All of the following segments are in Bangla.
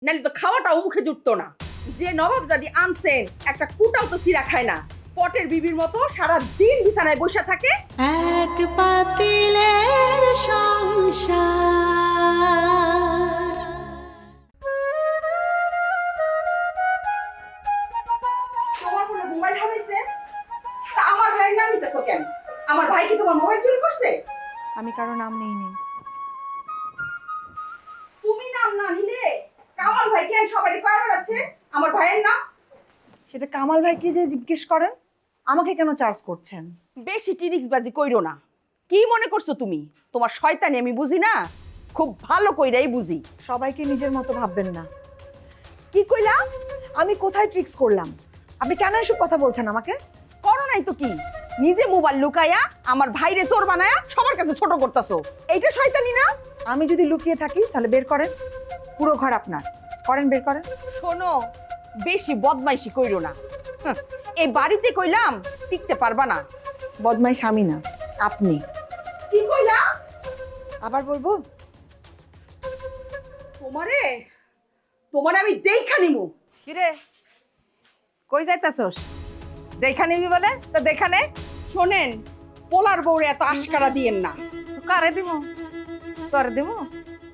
নাহলে তো খাওয়াটাও মুখে জুটতো না। যে নবাবজাদি আনছেন একটা কুটাও তো সিরা খায় না, পটের বিবির মতো সারা দিন বিছানায় বসে থাকে। এক পাতিলের সংসার। তোমার কোনো মোবাইল হারাইছে? তা আমার ভাইয়ের নাম নিতেছো কেন? আমার ভাই কি তোমার মোবাইল চুরি করছে? আমি কারো নাম নেইনি। তুমি নাম না নিলে কামাল ভাই কেন সবারই কয় বেড়াচ্ছে আমার ভাইয়ের নাম? সেটা কামাল ভাইকে যে জিজ্ঞেস করেন, আমাকে কেন চার্জ করছেন? বেশি টিরিক্সবাজি কইরো না। কি মনে করছো তুমি? তোমার শয়তানি আমি বুঝি না? খুব ভালো কইরাই বুঝি। সবাইকে নিজের মতো ভাববেন না। কি কইলা? আমি কোথায় ট্রিক্স করলাম? আপনি কেন এসব কথা বলছেন আমাকে? করো নাই তো কি? নিজে মোবাইল লুকায়া আমার ভাইরে চোর বানায়া সবার কাছে ছোট করতেছো। এইটা শয়তানি না? আমি যদি লুকিয়ে থাকি তাহলে বের করেন, পুরো ঘর আপনার। করেন, বের করেন। শোনো, বেশি বদমাইশি কইরো না। এই বাড়িতে কইলাম টিকতে পারবা না। বদমাইশ আমি না, আপনি। কি কইলা? আবার বলবো? তোমারে তোমারে আমি দেখা নিমু। কিরে কই যাইতাছস? দেখা নিবি বলে তো দেখা নে। শোনেন, পোলার বউরে এত আশকারা দিয়েন না। তো কারে দিব? তোরে দিব?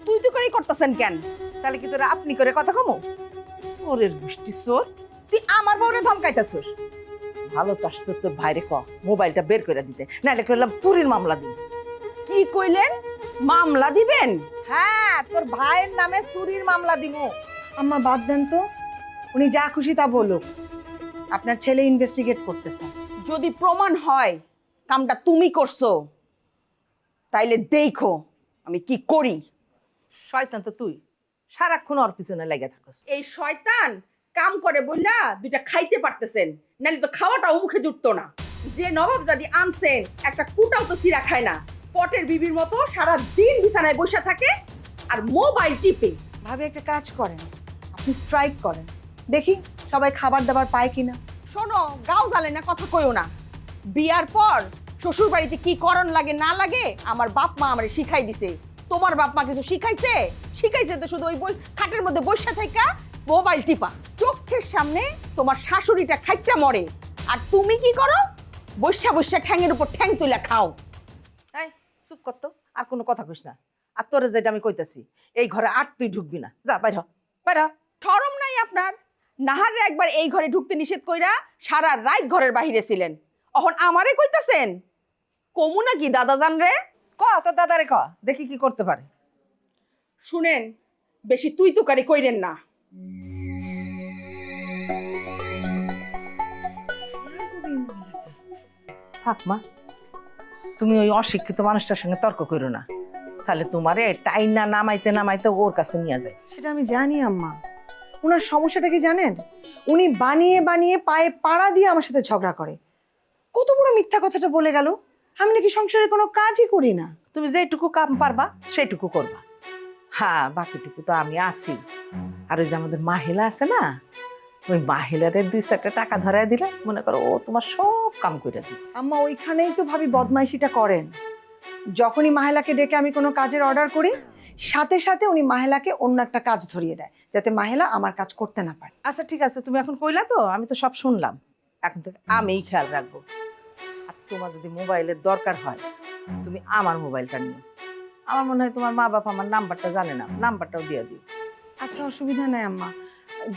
তুই তো করেই করতেছেন কেন? তাহলে কি তোরা আপনি করে কথা কমো? চোরের গোষ্ঠী চোর, তুই আমার বউরে ধমকাইতাছস। ভালো চাস তো তোর ভাইরে ক মোবাইলটা বের করে দিতে, নাহলে কইলাম চুরির মামলা দিই। কি কইলেন? মামলা দিবেন? হ্যাঁ, তোর ভাইয়ের নামে চুরির মামলা দিমু। আম্মা বাদ দেন তো, উনি যা খুশি তা বলুক। আপনার ছেলে ইনভেস্টিগেট করতেছে। যদি প্রমাণ হয় কামটা তুমি করছো, তাইলে দেখো আমি কি করি। শয়তান তো তুই, সারাক্ষণ ওর পিছনে লেগে থাকস। এই শয়তান কাম করে বললা দুইটা খাইতে পারতেছেন, নাহলে তো খাওয়াটাও মুখে জুটতো না। যে নবাবজাদি আনছেন একটা কুটাও তো সিরা খায় না, পটের বিবির মতো সারা দিন বিছানায় বসে থাকে আর মোবাইল টিপে। ভাবি একটা কাজ করেন, আপনি স্ট্রাইক করেন, দেখি সবাই খাবার দাবার পায় কিনা। শোনো, গাও জ্বালে না কথা কইও না। বিয়ার পর শ্বশুর বাড়িতে কি করণ লাগে না লাগে আমার বাপ মা আমারে শিখাই দিছে। তোমার বাপ মা কিছু শিখাইছে? শিখাইছে তো শুধু ওই খাটের মধ্যে বসে থাকা মোবাইল টিপা। চোখের সামনে তোমার শাশুড়িটা খাইটা মরে, আর তুমি কি করো? বসা বসা ঠ্যাংয়ের উপর ঠ্যাং তুলে খাও। এই চুপ কর তো, আর কোনো কথা কইস না। আর তোরে যেটা আমি কইতাছি, এই ঘরে আর তুই ঢুকবি না। যা বাইর হ, বাইর হ। শরম নাই আপনার? নাহারে একবার এই ঘরে ঢুকতে নিষেধ কইরা সারা রাত ঘরের বাহিরে ছিলেন, এখন আমারে কইতাছেন? কমু নাকি দাদা জান রে? ক তোর দাদারে ক, দেখি কি করতে পারে। শুনেন, বেশি তুই তুকারি কইরেন না। থাক মা, তুমি ওই অশিক্ষিত মানুষটার সঙ্গে তর্ক করো না, তাহলে তোমারে টাইনা নামাইতে নামাইতে ওর কাছে নিয়ে যায়। সেটা আমি জানি আম্মা। ওনার সমস্যাটা কি জানেন? উনি বানিয়ে বানিয়ে পায়ে পাড়া দিয়ে আমার সাথে ঝগড়া করে। কত বড় মিথ্যা কথাটা বলে গেল। আমি নাকি সংসারে কোনো কাজই করি না। তুমি যেটুকু কাম পারবা সেটুকু করবা। হ্যাঁ, বাকিটুকু তো আমি আছি। আর ওই যে আমাদের মাহিলা আছে না, ওই মাহিলাদের 2-4টা টাকা ধরায় দিলে মনে করো ও তোমার সব কাম করে দিবে। আম্মা ওইখানেই তো ভাবি বদমাইশিটা করেন। যখনই মাহেলাকে ডেকে আমি কোনো কাজের অর্ডার করি, সাথে সাথে উনি মাহেলাকে অন্য একটা কাজ ধরিয়ে দেয়, যাতে মাহেলা আমার কাজ করতে না পারে। আচ্ছা ঠিক আছে, তুমি এখন কইলা তো, আমি তো সব শুনলাম। এখন থেকে আমিই খেয়াল রাখবো। আর তোমার যদি মোবাইলের দরকার হয়, তুমি আমার মোবাইলটা নিও। আমার মনে হয় তোমার মা বাবা আমার নাম্বারটা জানে না, নাম্বারটাও দিয়ে দিও। আচ্ছা অসুবিধা নেই আম্মা,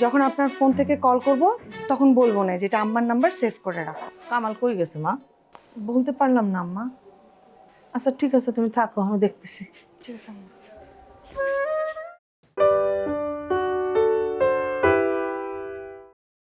যখন আপনার ফোন থেকে কল করব তখন বলবো না যেটা আম্মার নাম্বার সেভ করে রাখো। কামাল কই গেছে মা? বলতে পারলাম না আম্মা। আচ্ছা ঠিক আছে, তুমি থাকো, আমি দেখতেছি। ঠিক আছে আম্মা।